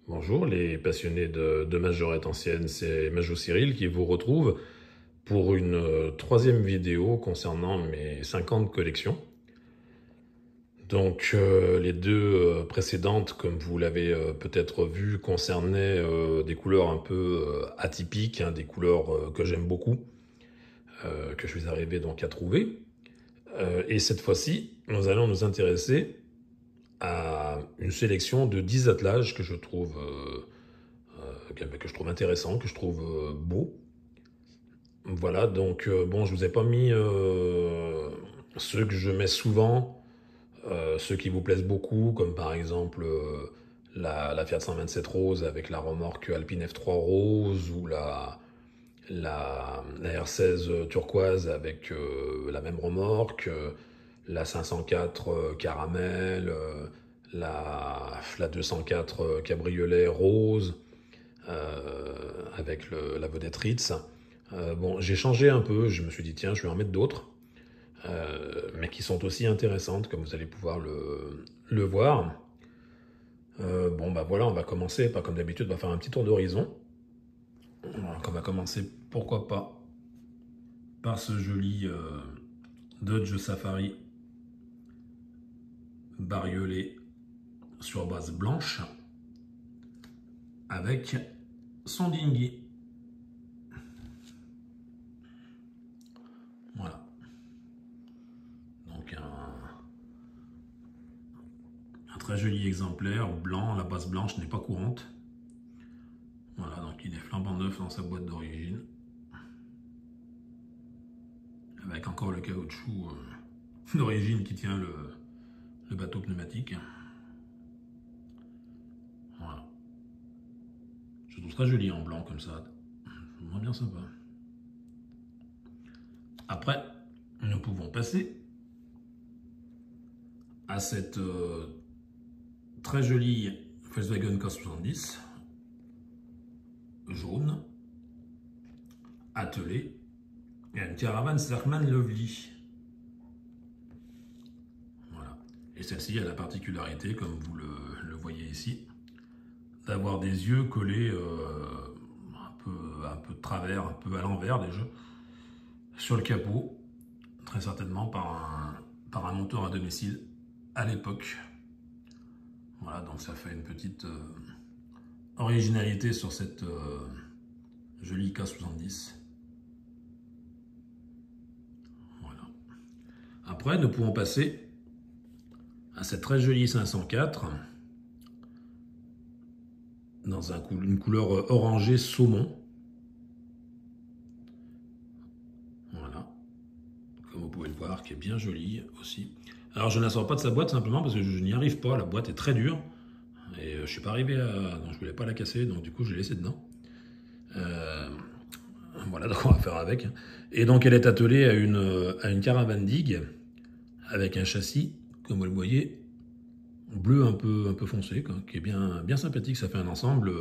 Bonjour les passionnés de majorette ancienne, c'est Majo Cyril qui vous retrouve pour une troisième vidéo concernant mes 50 collections. Donc les deux précédentes, comme vous l'avez peut-être vu, concernaient des couleurs un peu atypiques, hein, des couleurs que j'aime beaucoup, que je suis arrivé donc à trouver. Et cette fois-ci, nous allons nous intéresser à une sélection de 10 attelages que je trouve intéressant, que je trouve beau. Voilà, donc bon, je vous ai pas mis ceux que je mets souvent, ceux qui vous plaisent beaucoup, comme par exemple la Fiat 127 rose avec la remorque Alpine F3 rose, ou la R16 turquoise avec la même remorque, la 504 caramel, la 204 cabriolet rose, avec la vedette Ritz. Bon, j'ai changé un peu, je me suis dit tiens, je vais en mettre d'autres, mais qui sont aussi intéressantes, comme vous allez pouvoir le voir. Bon, bah voilà, on va commencer, pas comme d'habitude, on va faire un petit tour d'horizon. Donc on va commencer, pourquoi pas, par ce joli Dodge Safari bariolé sur base blanche, avec son dinghy. Voilà. Donc un très joli exemplaire blanc, la base blanche n'est pas courante. Voilà, donc il est flambant neuf dans sa boîte d'origine. Avec encore le caoutchouc d'origine qui tient le bateau pneumatique. Voilà. Je trouve très joli en blanc comme ça. Vraiment bien sympa. Après, nous pouvons passer à cette très jolie Volkswagen K70 jaune, attelée, et une caravane Serkman Lovely. Voilà. Et celle-ci a la particularité, comme vous le voyez ici, d'avoir des yeux collés un peu de travers, un peu à l'envers déjà, sur le capot, très certainement par un monteur à domicile à l'époque. Voilà, donc ça fait une petite originalité sur cette jolie K70. Voilà. Après, nous pouvons passer à cette très jolie 504 dans une couleur orangée saumon. Voilà, comme vous pouvez le voir, qui est bien jolie aussi. Alors je ne la sors pas de sa boîte simplement parce que je n'y arrive pas, la boîte est très dure. Et je suis pas arrivé à... Donc je voulais pas la casser, donc du coup je l'ai laissée dedans. Voilà, donc on va faire avec. Et donc elle est attelée à une caravane digue avec un châssis, comme vous le voyez, bleu un peu foncé, quoi, qui est bien sympathique. Ça fait un ensemble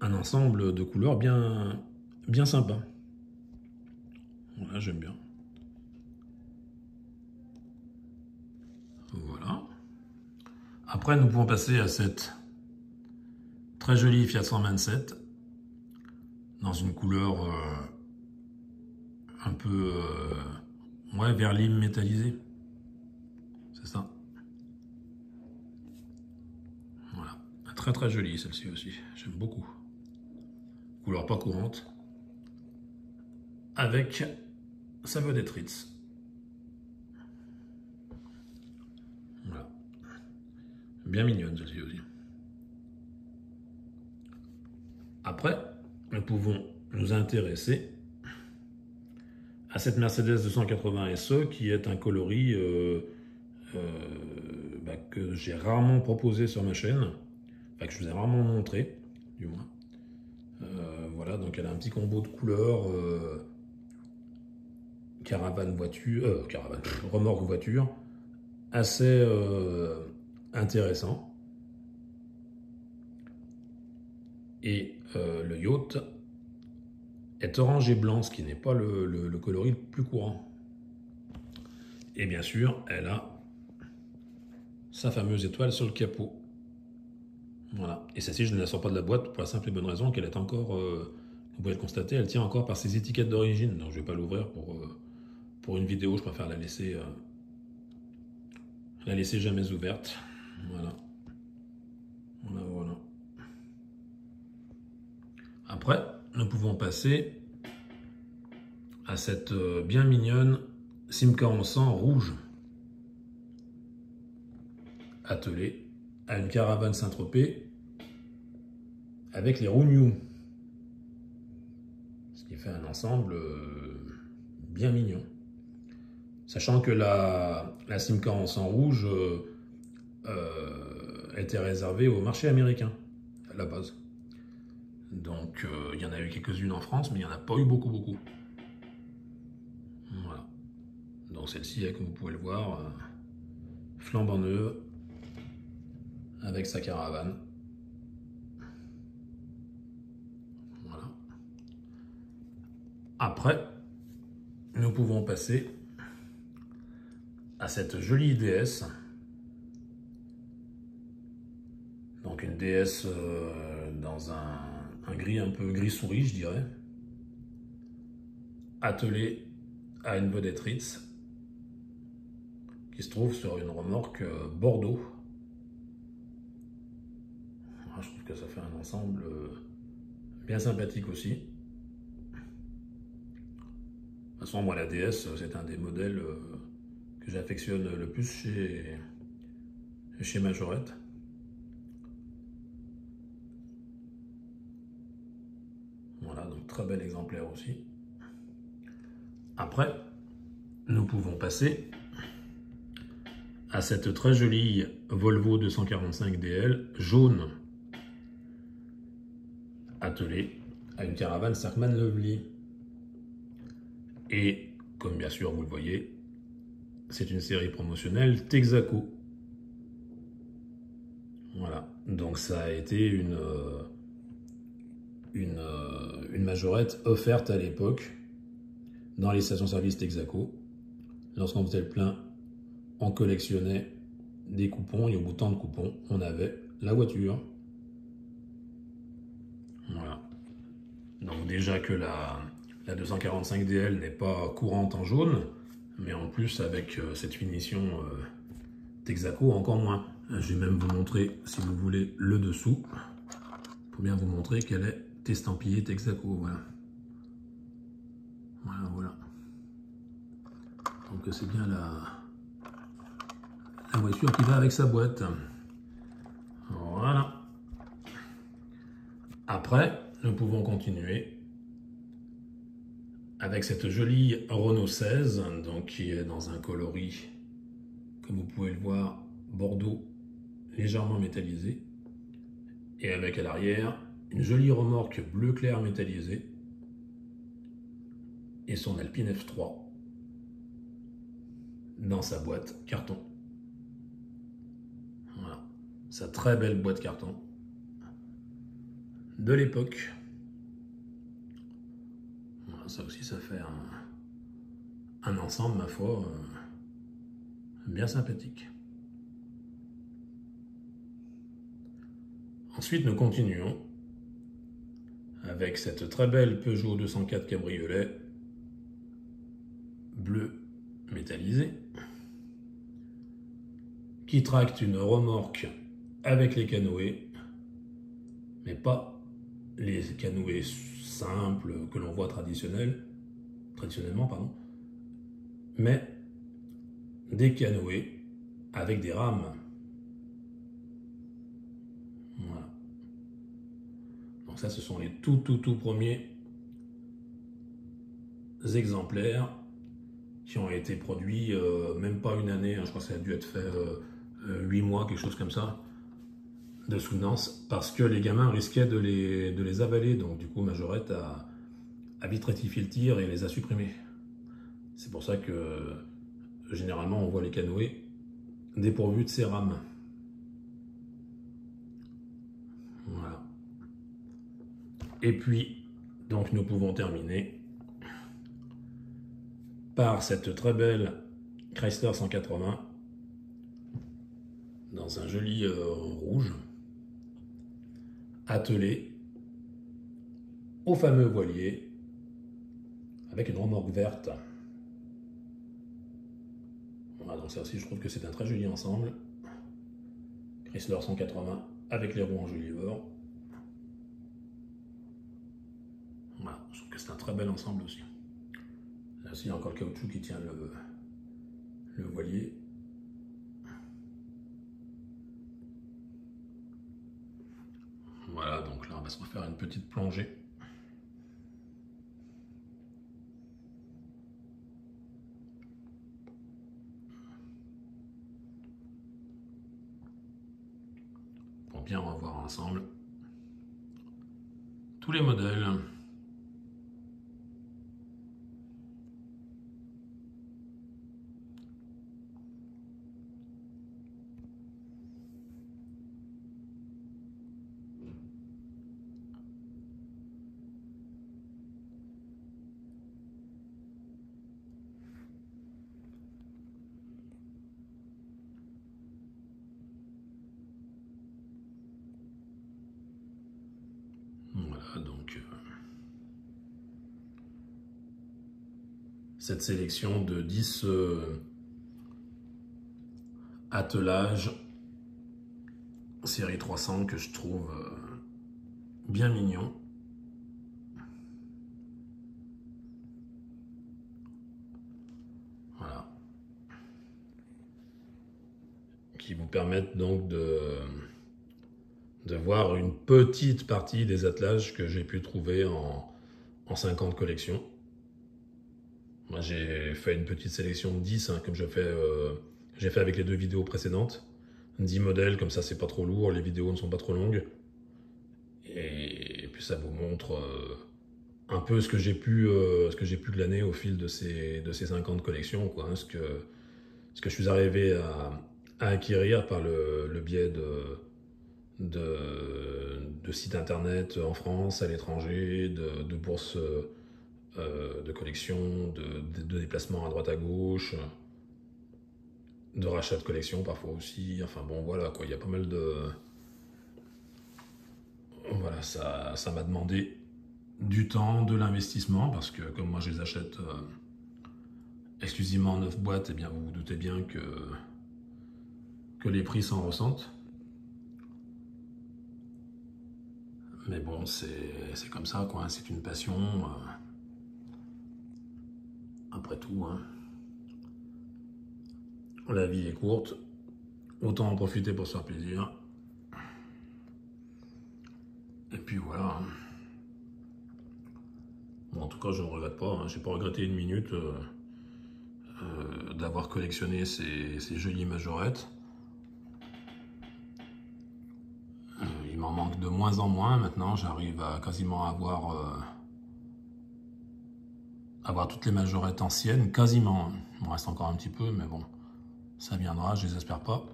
de couleurs bien sympa. Voilà, j'aime bien. Voilà. Après, nous pouvons passer à cette très jolie Fiat 127 dans une couleur un peu ouais, verline métallisé. C'est ça. Voilà. Très très jolie celle-ci aussi. J'aime beaucoup. Couleur pas courante. Avec sa vedette Ritz. Voilà. Bien mignonne celle-ci aussi. Après, nous pouvons nous intéresser à cette Mercedes 280 SE qui est un coloris que j'ai rarement proposé sur ma chaîne, enfin que je vous ai rarement montré, du moins. Voilà, donc elle a un petit combo de couleurs, remorque voiture, assez intéressant. Et le yacht est orange et blanc, ce qui n'est pas le coloris le plus courant. Et bien sûr, elle a sa fameuse étoile sur le capot. Voilà. Et celle-ci, je ne la sors pas de la boîte pour la simple et bonne raison qu'elle est encore, vous pouvez le constater, elle tient encore par ses étiquettes d'origine. Donc je ne vais pas l'ouvrir pour une vidéo, je préfère la laisser jamais ouverte. Voilà. Voilà, voilà. Après, nous pouvons passer à cette bien mignonne Simca en sang rouge, attelée à une caravane Saint-Tropez avec les roues New. Ce qui fait un ensemble bien mignon. Sachant que la Simca en sang rouge était réservée au marché américain, à la base. Donc il y en a eu quelques-unes en France, mais il n'y en a pas eu beaucoup. Voilà. Donc celle-ci, comme vous pouvez le voir, flambant neuve, avec sa caravane. Voilà. Après, nous pouvons passer à cette jolie DS. Donc une DS dans un gris un peu gris souris, je dirais, attelée à une vedette Ritz qui se trouve sur une remorque Bordeaux. Je trouve que ça fait un ensemble bien sympathique aussi. De toute façon, moi la DS, c'est un des modèles que j'affectionne le plus chez Majorette. Voilà, donc très bel exemplaire aussi. Après, nous pouvons passer à cette très jolie Volvo 245 DL jaune, attelée à une caravane Sarkman Lovely. Et comme bien sûr vous le voyez, c'est une série promotionnelle Texaco. Voilà, donc ça a été une majorette offerte à l'époque dans les stations-service Texaco. Lorsqu'on faisait le plein, on collectionnait des coupons et au bout de tant de coupons, on avait la voiture. Voilà. Donc déjà que la 245 DL n'est pas courante en jaune, mais en plus avec cette finition Texaco encore moins. Je vais même vous montrer, si vous voulez, le dessous, pour bien vous montrer qu'elle est estampillée Texaco. Voilà. Voilà. Donc c'est bien la voiture qui va avec sa boîte. Voilà. Après, nous pouvons continuer avec cette jolie Renault 16, donc qui est dans un coloris, comme vous pouvez le voir, bordeaux légèrement métallisé, et avec à l'arrière une jolie remorque bleu clair métallisée et son Alpine F3 dans sa boîte carton. Voilà, sa très belle boîte carton de l'époque. Voilà, ça aussi, ça fait un ensemble, ma foi, bien sympathique. Ensuite, nous continuons avec cette très belle Peugeot 204 Cabriolet bleu métallisé qui tracte une remorque avec les canoës, mais pas les canoës simples que l'on voit traditionnellement, mais des canoës avec des rames. Voilà. Donc ça, ce sont les tout premiers exemplaires qui ont été produits même pas une année, hein, je crois que ça a dû être fait 8 mois, quelque chose comme ça, de soutenance, parce que les gamins risquaient de les avaler, donc du coup Majorette a vite rectifié le tir et les a supprimés. C'est pour ça que généralement on voit les canoës dépourvus de ces rames. Voilà. Et puis, donc nous pouvons terminer par cette très belle Chrysler 180 dans un joli rouge attelé au fameux voilier avec une remorque verte. Voilà, donc ça aussi, je trouve que c'est un très joli ensemble. Chrysler 180 avec les roues en Jolivor. Voilà, je trouve que c'est un très bel ensemble aussi. Là aussi, il y a encore le caoutchouc qui tient le voilier. Voilà, donc là, on va se refaire une petite plongée. Pour bien revoir ensemble tous les modèles. Voilà, donc cette sélection de 10 attelages série 300 que je trouve bien mignon. Voilà. Qui vous permettent donc de voir une petite partie des attelages que j'ai pu trouver en 50 collections. Moi j'ai fait une petite sélection de 10, hein, comme j'ai fait avec les 2 vidéos précédentes. 10 modèles, comme ça c'est pas trop lourd, les vidéos ne sont pas trop longues. Et puis ça vous montre un peu ce que j'ai pu glaner au fil de ces 50 collections, quoi, hein, ce que je suis arrivé à acquérir par le biais de sites internet en France, à l'étranger, de bourses de collection, de déplacements à droite à gauche, de rachats de collection parfois aussi. Enfin bon, voilà quoi, il y a pas mal de... Voilà, ça m'a demandé du temps, de l'investissement, parce que comme moi je les achète exclusivement en 9 boîtes, et bien vous vous doutez bien que les prix s'en ressentent. Mais bon, c'est comme ça, quoi, hein, c'est une passion. Après tout, hein. La vie est courte, autant en profiter pour se faire plaisir. Et puis voilà. Bon, en tout cas, je ne regrette pas, hein, j'ai pas regretté une minute d'avoir collectionné ces jolies majorettes. Il m'en manque de moins en moins maintenant, j'arrive à quasiment avoir toutes les majorettes anciennes, quasiment. Il me reste encore un petit peu, mais bon, ça viendra, je les espère pas.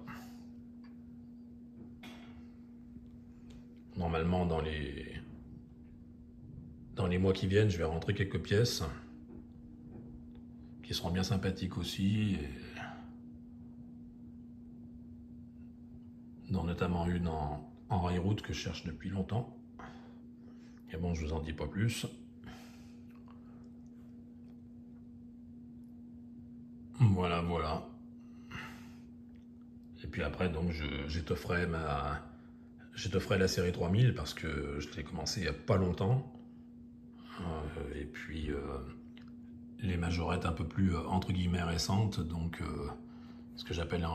Normalement, dans les mois qui viennent, je vais rentrer quelques pièces qui seront bien sympathiques aussi, dont notamment une en rail-route que je cherche depuis longtemps. Et bon, je vous en dis pas plus. Voilà, voilà. Et puis après, donc, j'étofferai la série 3000 parce que je l'ai commencé il n'y a pas longtemps. Et puis les majorettes un peu plus entre guillemets récentes, donc ce que j'appelle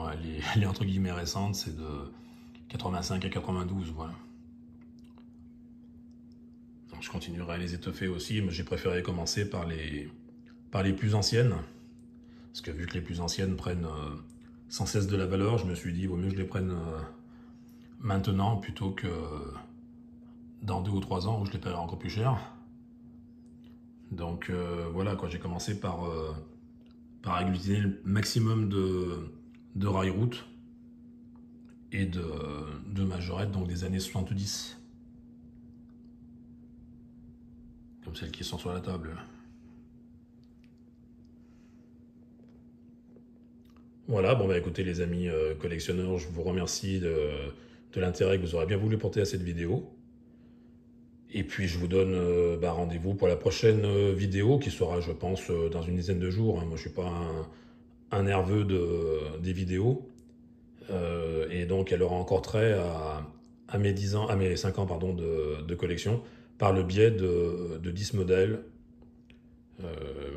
les entre guillemets récentes, c'est de 85 à 92, voilà. Donc je continuerai à les étoffer aussi, mais j'ai préféré commencer par les plus anciennes, parce que vu que les plus anciennes prennent sans cesse de la valeur, je me suis dit, vaut mieux que je les prenne maintenant plutôt que dans 2 ou 3 ans où je les paierai encore plus cher. Donc voilà quoi, j'ai commencé par agglutiner le maximum de rail-route et de majorettes, donc des années 70. Comme celles qui sont sur la table. Voilà, bon bah écoutez les amis collectionneurs, je vous remercie de l'intérêt que vous aurez bien voulu porter à cette vidéo. Et puis je vous donne rendez-vous pour la prochaine vidéo qui sera, je pense, dans une dizaine de jours, hein. Moi, je suis pas un nerveux des vidéos. Et donc, elle aura encore trait à mes 10 ans, à mes 5 ans pardon, de collection par le biais de 10 modèles.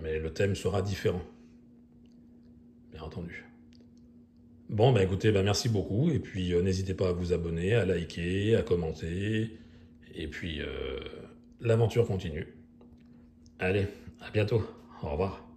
Mais le thème sera différent, bien entendu. Bon, bah écoutez, bah merci beaucoup. Et puis, n'hésitez pas à vous abonner, à liker, à commenter. Et puis, l'aventure continue. Allez, à bientôt. Au revoir.